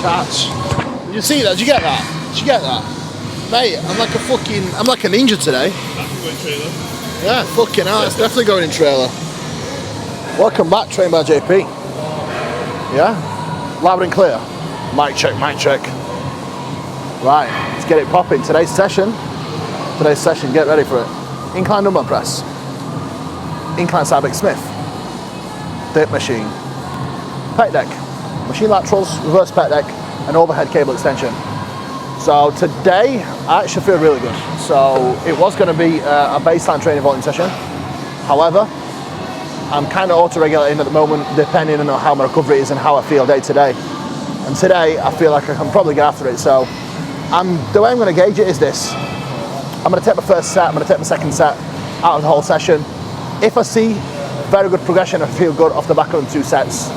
Catch. Did you see that? Did you get that? Did you get that? Mate, I'm like a ninja today. That's going trailer. Yeah, fucking hell, it's definitely going in trailer. Welcome back, Trained by JP. Yeah? Loud and clear. Mic check, mic check. Right, let's get it popping. Today's session, get ready for it. Incline dumbbell press. Incline side big Smith. Dip machine. Pec deck. Machine laterals, reverse pec deck, and overhead cable extension. So today, I actually feel really good. So it was going to be a baseline training volume session. However, I'm kind of auto-regulating at the moment, depending on how my recovery is and how I feel day to day. And today, I feel like I can probably get after it. So the way I'm going to gauge it is this. I'm going to take my first set, I'm going to take my second set out of the whole session. If I see very good progression, I feel good off the back of them 2 sets,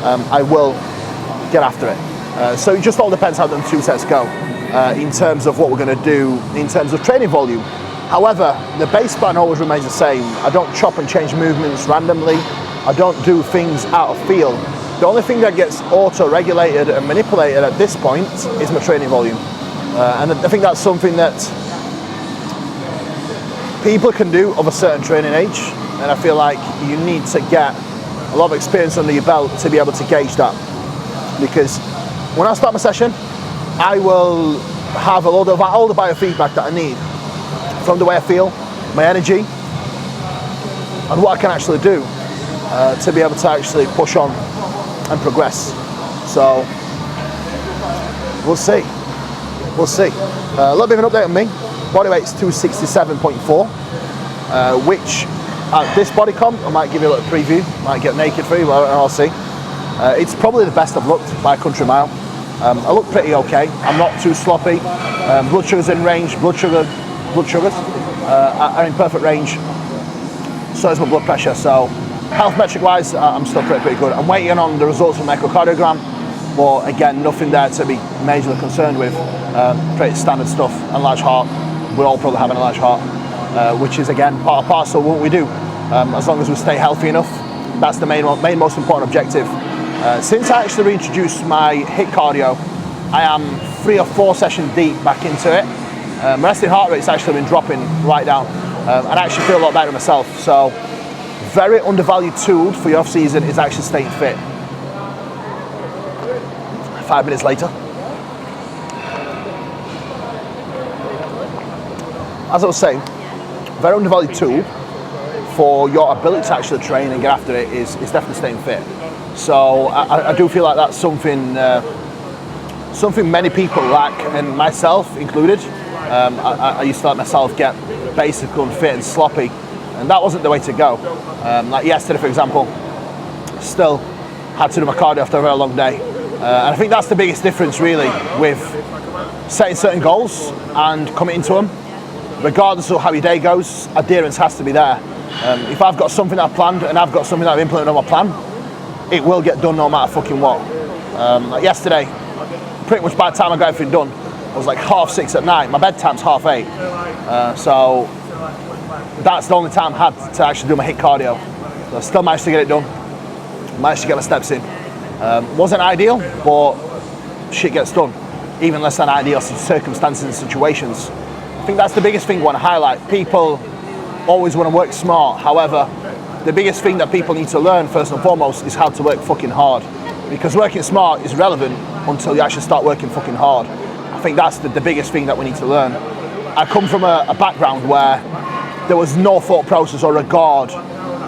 I will get after it. So it just all depends how them 2 sets go in terms of what we're going to do in terms of training volume. However, the base plan always remains the same. I don't chop and change movements randomly. I don't do things out of feel. The only thing that gets auto-regulated and manipulated at this point is my training volume. And I think that's something that people can do of a certain training age. And I feel like you need to get a lot of experience under your belt to be able to gauge that. Because when I start my session, I will have all the biofeedback that I need from the way I feel, my energy, and what I can actually do to be able to actually push on and progress. So we'll see. We'll see. A little bit of an update on me. Body weight's 267.4, which at this body comp, I might give you a little preview, might get naked for you, but I'll see. It's probably the best I've looked by a country mile. I look pretty okay. I'm not too sloppy. Blood sugar's in range. Blood sugars are in perfect range. So is my blood pressure. So health metric wise, I'm still pretty good. I'm waiting on the results from my echocardiogram, but again, nothing there to be majorly concerned with. Pretty standard stuff. And large heart. We're all probably having a large heart, which is again part and parcel of what we do. As long as we stay healthy enough, that's the main most important objective. Since I actually reintroduced my HIIT cardio, I am 3 or 4 sessions deep back into it. My resting heart rate's actually been dropping right down, and I actually feel a lot better myself. So, very undervalued tool for your off season is actually staying fit. 5 minutes later. As I was saying, very undervalued tool for your ability to actually train and get after it is definitely staying fit. So I do feel like that's something many people lack, and myself included. I used to let myself get basic unfit and sloppy, and that wasn't the way to go. Like yesterday, for example, still had to do my cardio after a very long day. And I think that's the biggest difference really with setting certain goals and committing to them. Regardless of how your day goes, adherence has to be there. If I've got something that I've planned and I've got something that I've implemented on my plan, it will get done no matter fucking what. Like yesterday, pretty much by the time I got everything done, it was like 6:30 at night. My bedtime's 8:30. So that's the only time I had to actually do my HIIT cardio. So I still managed to get it done. Managed to get my steps in. Wasn't ideal, but shit gets done. Even less than ideal circumstances and situations. I think that's the biggest thing I want to highlight. People always want to work smart. However, the biggest thing that people need to learn first and foremost is how to work fucking hard. Because working smart is relevant until you actually start working fucking hard. I think that's the biggest thing that we need to learn. I come from a background where there was no thought process or regard,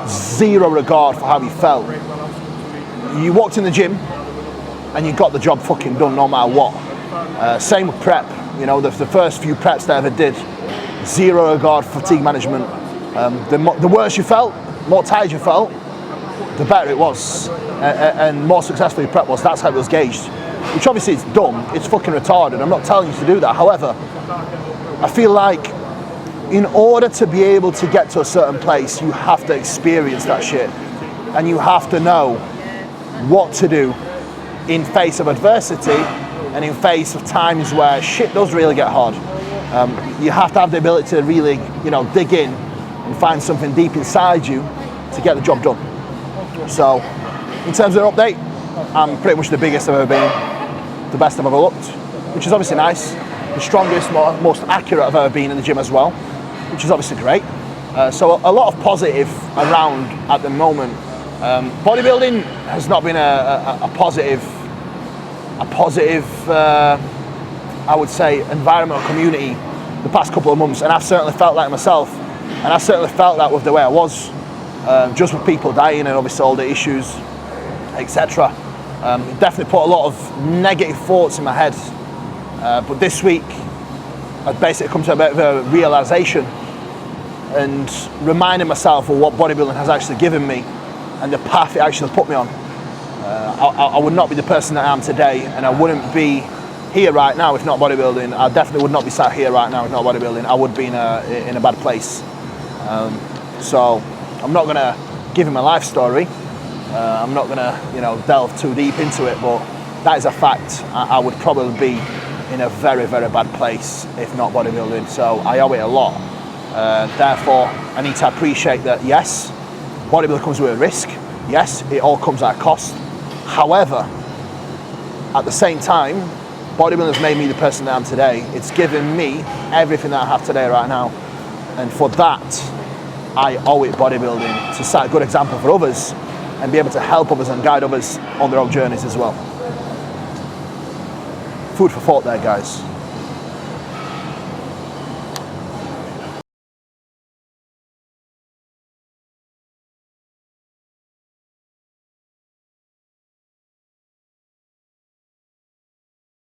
zero regard for how you felt. You walked in the gym and you got the job fucking done no matter what. Same with prep. You know, the first few preps that I ever did, zero regard for fatigue management. The worse you felt, more tired you felt, the better it was, and more successful your prep was. That's how it was gauged, which obviously is dumb. It's fucking retarded. I'm not telling you to do that. However, I feel like in order to be able to get to a certain place, you have to experience that shit, and you have to know what to do in face of adversity and in face of times where shit does really get hard. You have to have the ability to really, dig in and find something deep inside you to get the job done. So, in terms of an update, I'm pretty much the biggest I've ever been. the best I've ever looked, which is obviously nice. The strongest, most accurate I've ever been in the gym as well, which is obviously great. So a lot of positive around at the moment. Bodybuilding has not been a positive, I would say, environmental community the past couple of months, and I've certainly felt that myself, and I certainly felt that with the way I was, just with people dying and obviously all the issues, etc. Definitely put a lot of negative thoughts in my head, but this week I've basically come to a bit of a realisation and reminding myself of what bodybuilding has actually given me and the path it actually put me on. I would not be the person that I am today, and I wouldn't be here right now if not bodybuilding. I definitely would not be sat here right now if not bodybuilding. I would be in a bad place. So I'm not gonna give him my life story. I'm not gonna, delve too deep into it, but that is a fact. I would probably be in a very, very bad place if not bodybuilding. So I owe it a lot. Therefore, I need to appreciate that. Yes, bodybuilding comes with a risk. Yes, it all comes at a cost. However, at the same time, bodybuilding has made me the person that I am today. It's given me everything that I have today right now. And for that, I owe it bodybuilding to set a good example for others and be able to help others and guide others on their own journeys as well. Food for thought there, guys.